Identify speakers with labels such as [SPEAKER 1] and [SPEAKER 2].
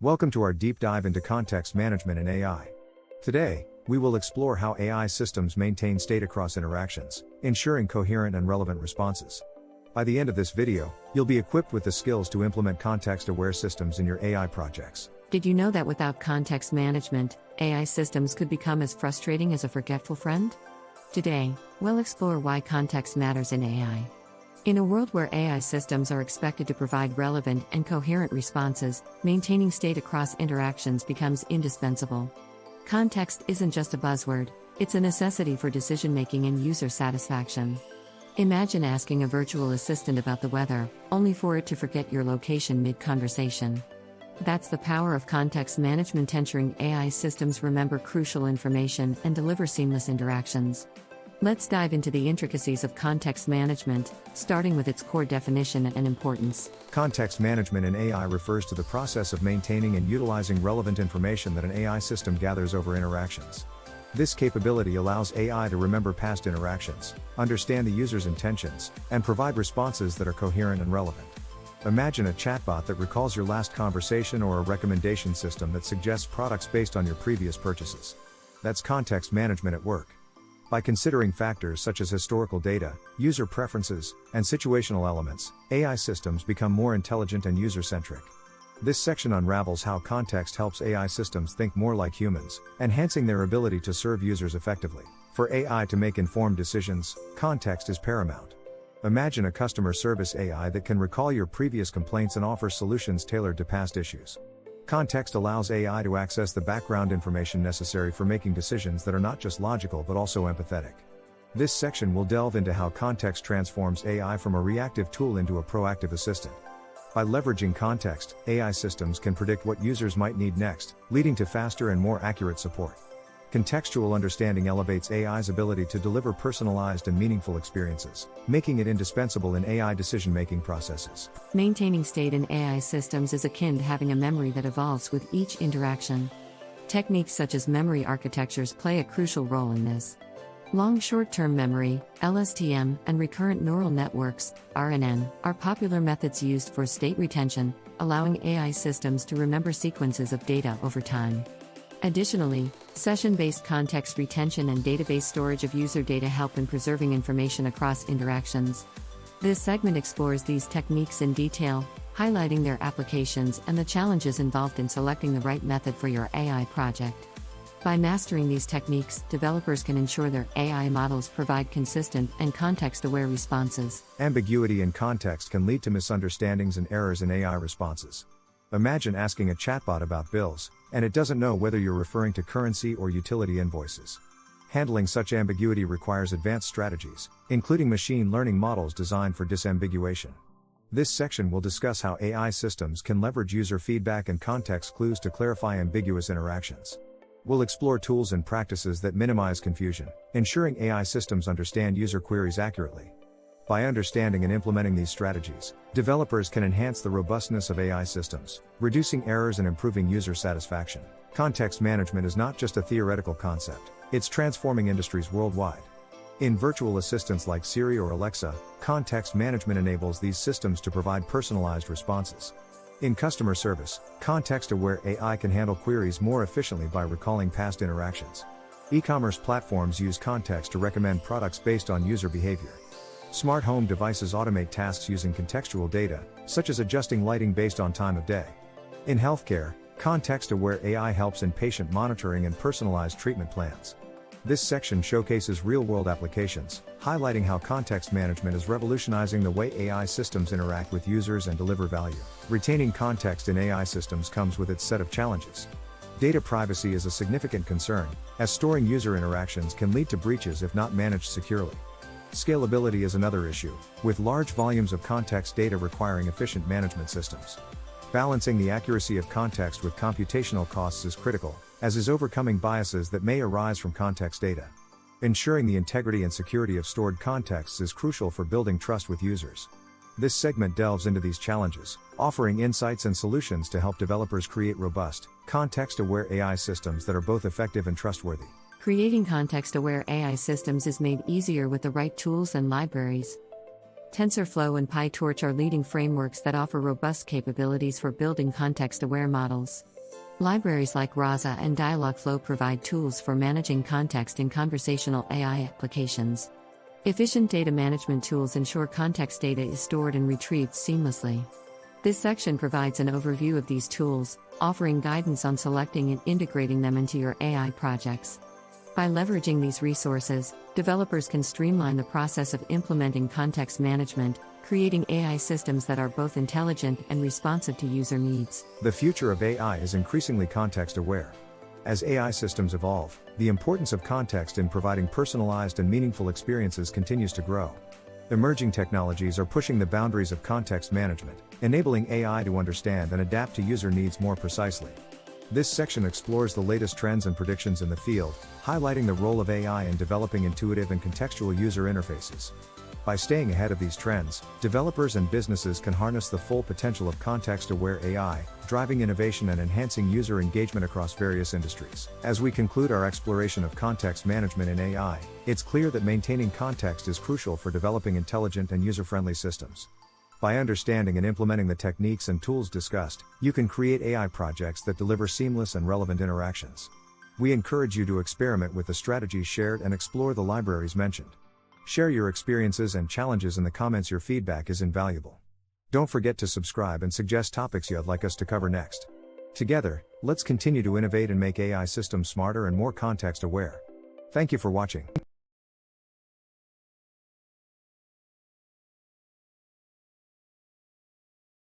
[SPEAKER 1] Welcome to our deep dive into context management and AI. Today, we will explore how AI systems maintain state across interactions, ensuring coherent and relevant responses. By the end of this video, you'll be equipped with the skills to implement context-aware systems in your AI projects.
[SPEAKER 2] Did you know that without context management, AI systems could become as frustrating as a forgetful friend? Today, we'll explore why context matters in AI. In a world where AI systems are expected to provide relevant and coherent responses, maintaining state across interactions becomes indispensable. Context isn't just a buzzword, it's a necessity for decision-making and user satisfaction. Imagine asking a virtual assistant about the weather, only for it to forget your location mid-conversation. That's the power of context management, ensuring AI systems remember crucial information and deliver seamless interactions. Let's dive into the intricacies of context management, starting with its core definition and importance.
[SPEAKER 1] Context management in AI refers to the process of maintaining and utilizing relevant information that an AI system gathers over interactions. This capability allows AI to remember past interactions, understand the user's intentions, and provide responses that are coherent and relevant. Imagine a chatbot that recalls your last conversation or a recommendation system that suggests products based on your previous purchases. That's context management at work. By considering factors such as historical data, user preferences, and situational elements, AI systems become more intelligent and user-centric. This section unravels how context helps AI systems think more like humans, enhancing their ability to serve users effectively. For AI to make informed decisions, context is paramount. Imagine a customer service AI that can recall your previous complaints and offer solutions tailored to past issues. Context allows AI to access the background information necessary for making decisions that are not just logical but also empathetic. This section will delve into how context transforms AI from a reactive tool into a proactive assistant. By leveraging context, AI systems can predict what users might need next, leading to faster and more accurate support. Contextual understanding elevates AI's ability to deliver personalized and meaningful experiences, making it indispensable in AI decision-making processes.
[SPEAKER 2] Maintaining state in AI systems is akin to having a memory that evolves with each interaction. Techniques such as memory architectures play a crucial role in this. Long short-term memory, LSTM, and recurrent neural networks, RNN, are popular methods used for state retention, allowing AI systems to remember sequences of data over time. Additionally, session-based context retention and database storage of user data help in preserving information across interactions. This segment explores these techniques in detail, highlighting their applications and the challenges involved in selecting the right method for your AI project. By mastering these techniques, developers can ensure their AI models provide consistent and context-aware responses.
[SPEAKER 1] Ambiguity in context can lead to misunderstandings and errors in AI responses. Imagine asking a chatbot about bills, and it doesn't know whether you're referring to currency or utility invoices. Handling such ambiguity requires advanced strategies, including machine learning models designed for disambiguation. This section will discuss how AI systems can leverage user feedback and context clues to clarify ambiguous interactions. We'll explore tools and practices that minimize confusion, ensuring AI systems understand user queries accurately. By understanding and implementing these strategies, developers can enhance the robustness of AI systems, reducing errors and improving user satisfaction. Context management is not just a theoretical concept, it's transforming industries worldwide. In virtual assistants like Siri or Alexa, context management enables these systems to provide personalized responses. In customer service, context-aware AI can handle queries more efficiently by recalling past interactions. E-commerce platforms use context to recommend products based on user behavior. Smart home devices automate tasks using contextual data, such as adjusting lighting based on time of day. In healthcare, context-aware AI helps in patient monitoring and personalized treatment plans. This section showcases real-world applications, highlighting how context management is revolutionizing the way AI systems interact with users and deliver value. Retaining context in AI systems comes with its set of challenges. Data privacy is a significant concern, as storing user interactions can lead to breaches if not managed securely. Scalability is another issue, with large volumes of context data requiring efficient management systems. Balancing the accuracy of context with computational costs is critical, as is overcoming biases that may arise from context data. Ensuring the integrity and security of stored contexts is crucial for building trust with users. This segment delves into these challenges, offering insights and solutions to help developers create robust, context-aware AI systems that are both effective and trustworthy.
[SPEAKER 2] Creating context-aware AI systems is made easier with the right tools and libraries. TensorFlow and PyTorch are leading frameworks that offer robust capabilities for building context-aware models. Libraries like Rasa and Dialogflow provide tools for managing context in conversational AI applications. Efficient data management tools ensure context data is stored and retrieved seamlessly. This section provides an overview of these tools, offering guidance on selecting and integrating them into your AI projects. By leveraging these resources, developers can streamline the process of implementing context management, creating AI systems that are both intelligent and responsive to user needs.
[SPEAKER 1] The future of AI is increasingly context-aware. As AI systems evolve, the importance of context in providing personalized and meaningful experiences continues to grow. Emerging technologies are pushing the boundaries of context management, enabling AI to understand and adapt to user needs more precisely. This section explores the latest trends and predictions in the field, highlighting the role of AI in developing intuitive and contextual user interfaces. By staying ahead of these trends, developers and businesses can harness the full potential of context-aware AI, driving innovation and enhancing user engagement across various industries. As we conclude our exploration of context management in AI, it's clear that maintaining context is crucial for developing intelligent and user-friendly systems. By understanding and implementing the techniques and tools discussed, you can create AI projects that deliver seamless and relevant interactions. We encourage you to experiment with the strategies shared and explore the libraries mentioned. Share your experiences and challenges in the comments. Your feedback is invaluable. Don't forget to subscribe and suggest topics you'd like us to cover next. Together, let's continue to innovate and make AI systems smarter and more context-aware. Thank you for watching.